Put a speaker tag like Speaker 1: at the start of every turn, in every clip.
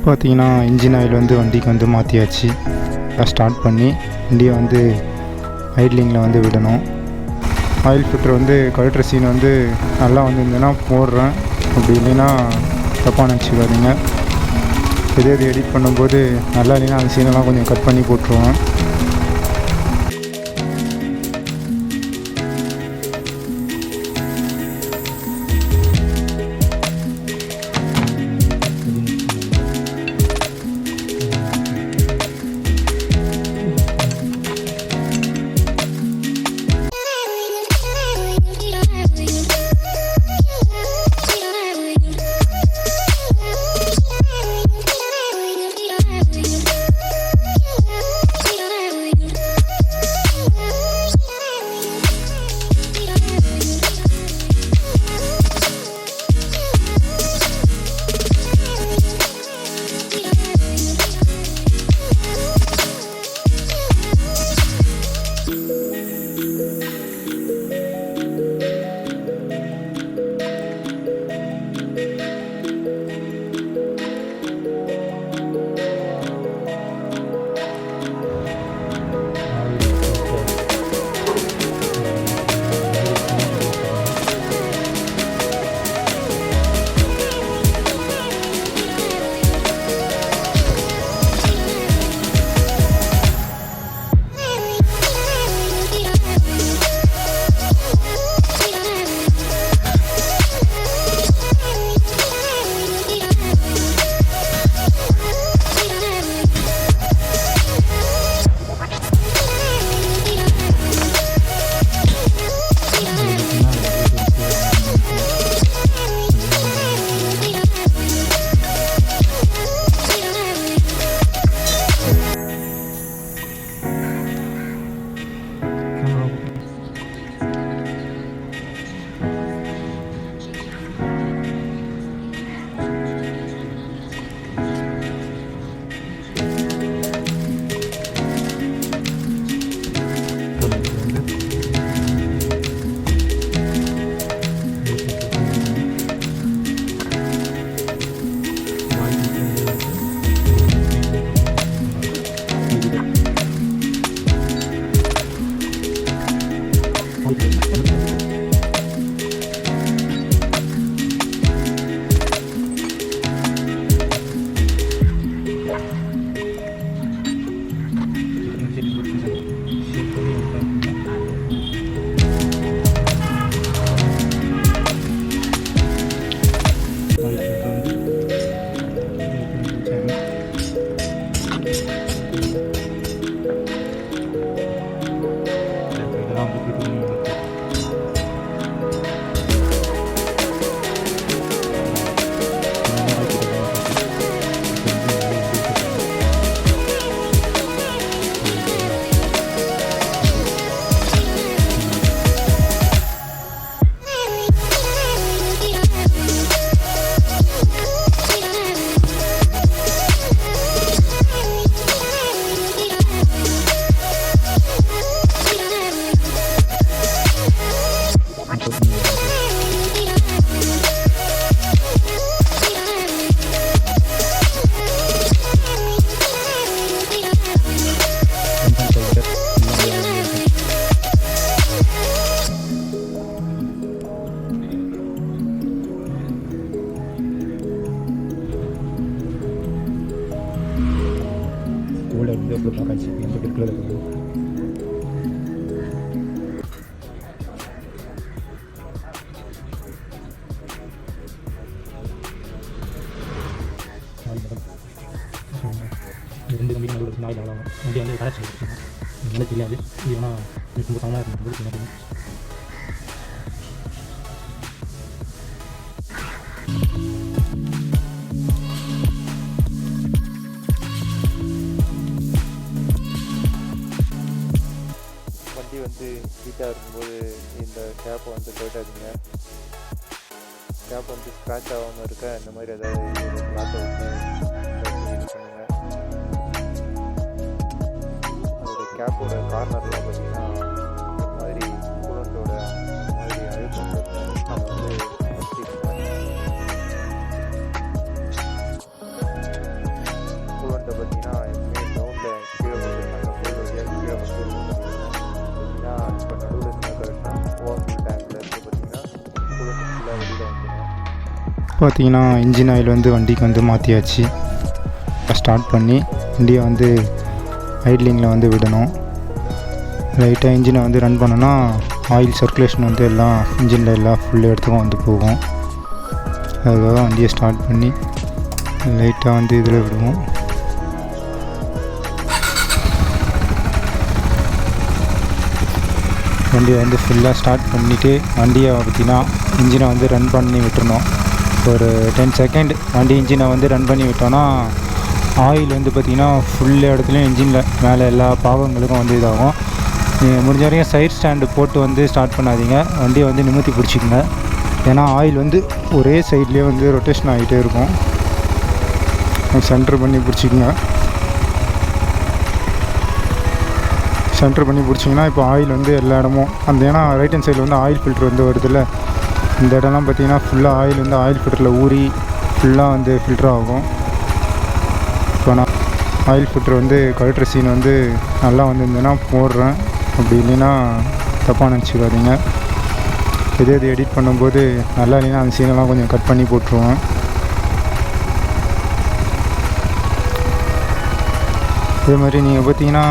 Speaker 1: பார்த்தீங்கன்னா engine oil வந்து வண்டிக்கு வந்து மாற்றியாச்சு. ஸ்டார்ட் பண்ணி வண்டியை வந்து ஐட்லிங்கில் வந்து விடணும். ஆயில் ஃபில்ட்ரு வந்து கழட்டுற சீன் வந்து நல்லா வந்துருந்ததுன்னா போடுறேன், அப்படி இல்லைன்னா தப்பாக நினச்சிக்காதீங்க. எது எடிட் பண்ணும்போது நல்லா இல்லைன்னா அந்த சீனெல்லாம் கொஞ்சம் கட் பண்ணி போட்டுருவேன்.
Speaker 2: ரெண்டு கம்பி நடுவில் நாய் ஆகலாம் வண்டி வந்து கரெக்ட் வச்சுருக்கோம் நல்லா தெரியாது. இது வேணால் ரொம்ப தமிழாக இருக்கும் பின்னாடி.
Speaker 3: வண்டி வந்து ஹீட்டாக இருக்கும்போது இந்த கேப்பை வந்து போயிட்டாதீங்க. கேப் வந்து ஸ்க்ராட்ச் ஆகாமல் இருக்க இந்த மாதிரி ஏதாவது கிளாத்தை விட்டு இது பண்ணுங்கள். அதோட கேப்போட கார்னர்லாம் பார்த்தீங்கன்னா இந்த மாதிரி கூலண்டோட இந்த மாதிரி அழுத்தம் இருக்கும். அதை வந்து கூலண்ட்டை பார்த்தீங்கன்னா எப்பவுமே கிரவுண்டில் கீழே கொடுத்துருந்தாங்க ஃபுல் வழியாக கீழே வந்து இது பண்ணியிருந்தோம். பார்த்தீங்கன்னா இப்போ நடுவில் என்ன கரெக்டாக ஓவர்ஃபுல் டேங்கில் இருந்து பார்த்தீங்கன்னா கூலண்ட் ஃபுல்லாக வெளியில் வந்துடும்.
Speaker 1: பார்த்தீங்கன்னா இன்ஜின் ஆயில் வந்து வண்டிக்கு வந்து மாற்றியாச்சு. ஸ்டார்ட் பண்ணி வண்டியை வந்து ஐட்லிங்கில் வந்து விடணும். லைட்டாக இன்ஜினை வந்து ரன் பண்ணோன்னா ஆயில் சர்க்குலேஷன் வந்து எல்லாம் இன்ஜினில் எல்லா ஃபுல் இடத்துக்கும் வந்து போகும். அதுக்காக வண்டியை ஸ்டார்ட் பண்ணி லைட்டாக வந்து இதில் விடுவோம். வண்டியை வந்து ஃபுல்லாக ஸ்டார்ட் பண்ணிவிட்டு வண்டியை பார்த்திங்கன்னா இன்ஜினை வந்து ரன் பண்ணி விட்டுருணும். ஒரு 10 செகண்ட் வண்டி இன்ஜினை வந்து ரன் பண்ணி விட்டோன்னா ஆயில் வந்து பார்த்திங்கன்னா ஃபுல் இடத்துலையும் இன்ஜினில் மேலே எல்லா பாகங்களுக்கும் வந்து இதாகும். நீங்கள் முடிஞ்ச வரைக்கும் சைட் ஸ்டாண்டு போட்டு வந்து ஸ்டார்ட் பண்ணாதீங்க, வண்டியை வந்து நிமித்தி பிடிச்சிக்கங்க. ஏன்னா ஆயில் வந்து ஒரே சைட்லேயே வந்து ரொட்டேஷன் ஆகிட்டே இருக்கும். சென்டர் பண்ணி பிடிச்சிக்கங்க. சென்டர் பண்ணி பிடிச்சிங்கன்னா இப்போ ஆயில் வந்து எல்லா இடமும் அந்த ஏன்னா ரைட் ஹேண்ட் சைடில் வந்து ஆயில் ஃபில்ட்ரு வந்து வருதுல்ல, இந்த இடம்லாம் பார்த்திங்கன்னா ஃபுல்லாக ஆயில் வந்து ஆயில் ஃபில்டரில் ஊறி ஃபுல்லாக வந்து ஃபில்ட்ரு ஆகும். இப்போ நான் ஆயில் ஃபில்ட்ரு வந்து கழட்டுற சீன் வந்து நல்லா வந்துருந்ததுன்னா போடுறேன், அப்படி இல்லைன்னா தப்பாக நினச்சிக்காதீங்க. எது எடிட் பண்ணும்போது நல்லா இல்லைன்னா அந்த சீனெல்லாம் கொஞ்சம் கட் பண்ணி போட்டுருவேன். இதே மாதிரி நீங்கள் பார்த்தீங்கன்னா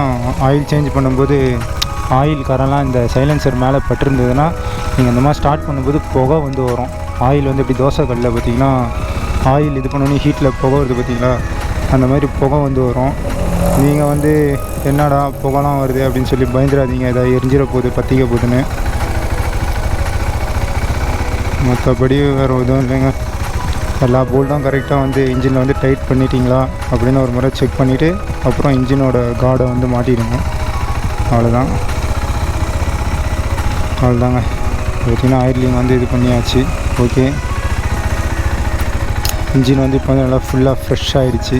Speaker 1: ஆயில் சேஞ்ச் பண்ணும்போது ஆயில் கரெல்லாம் இந்த சைலன்சர் மேலே பட்டிருந்ததுன்னா நீங்கள் இந்த மாதிரி ஸ்டார்ட் பண்ணும்போது புகை வந்து வரும். ஆயில் வந்து இப்படி தோசை கல்லில் பார்த்திங்கன்னா ஆயில் இது பண்ணோன்னே ஹீட்டில் புகை வருது பார்த்திங்களா, அந்த மாதிரி புகை வந்து வரும். நீங்கள் வந்து என்னடா புகைலாம் வருது அப்படின்னு சொல்லி பயந்துடாதீங்க, ஏதாவது எரிஞ்சிட போகுது பற்றிக்க போகுதுன்னு. மற்றபடி வேறு எதுவும் இல்லைங்க. எல்லா போல்ட்டும் கரெக்டாக வந்து இன்ஜினில் வந்து டைட் பண்ணிட்டீங்களா அப்படின்னு ஒரு முறை செக் பண்ணிவிட்டு அப்புறம் இன்ஜினோட கார்டை வந்து மாட்டிடுங்க. அவ்வளோதாங்க. பார்த்தீங்கன்னா ஐட்லிங் வந்து இது பண்ணியாச்சு. ஓகே, இன்ஜின் வந்து இப்போ வந்து நல்லா ஃபுல்லாக ஃப்ரெஷ் ஆகிடுச்சு.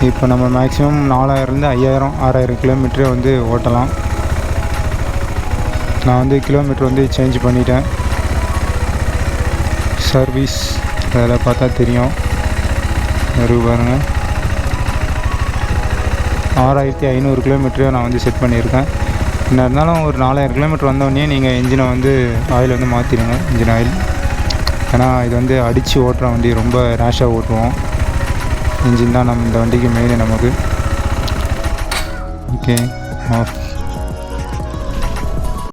Speaker 1: இப்போ நம்ம மேக்ஸிமம் 4000லேருந்து 5000 6000 கிலோமீட்டரே வந்து ஓட்டலாம். நான் வந்து கிலோமீட்டர் வந்து சேஞ்ச் பண்ணிட்டேன். சர்வீஸ் அதில் பார்த்தா தெரியும், வரும் பாருங்கள். 6500 கிலோமீட்டரே நான் வந்து செட் பண்ணியிருக்கேன். என்ன இருந்தாலும் ஒரு 4000 கிலோமீட்டர் வந்தோடனே நீங்கள் இன்ஜினை வந்து ஆயில் வந்து மாற்றிடுங்க, இன்ஜின் ஆயில். ஏன்னா இது வந்து அடித்து ஓட்டுற வண்டி, ரொம்ப ரேஷாக ஓட்டுவோம். இன்ஜின் தான் நம்ம இந்த வண்டிக்கு மெயின் நமக்கு. Okay, of.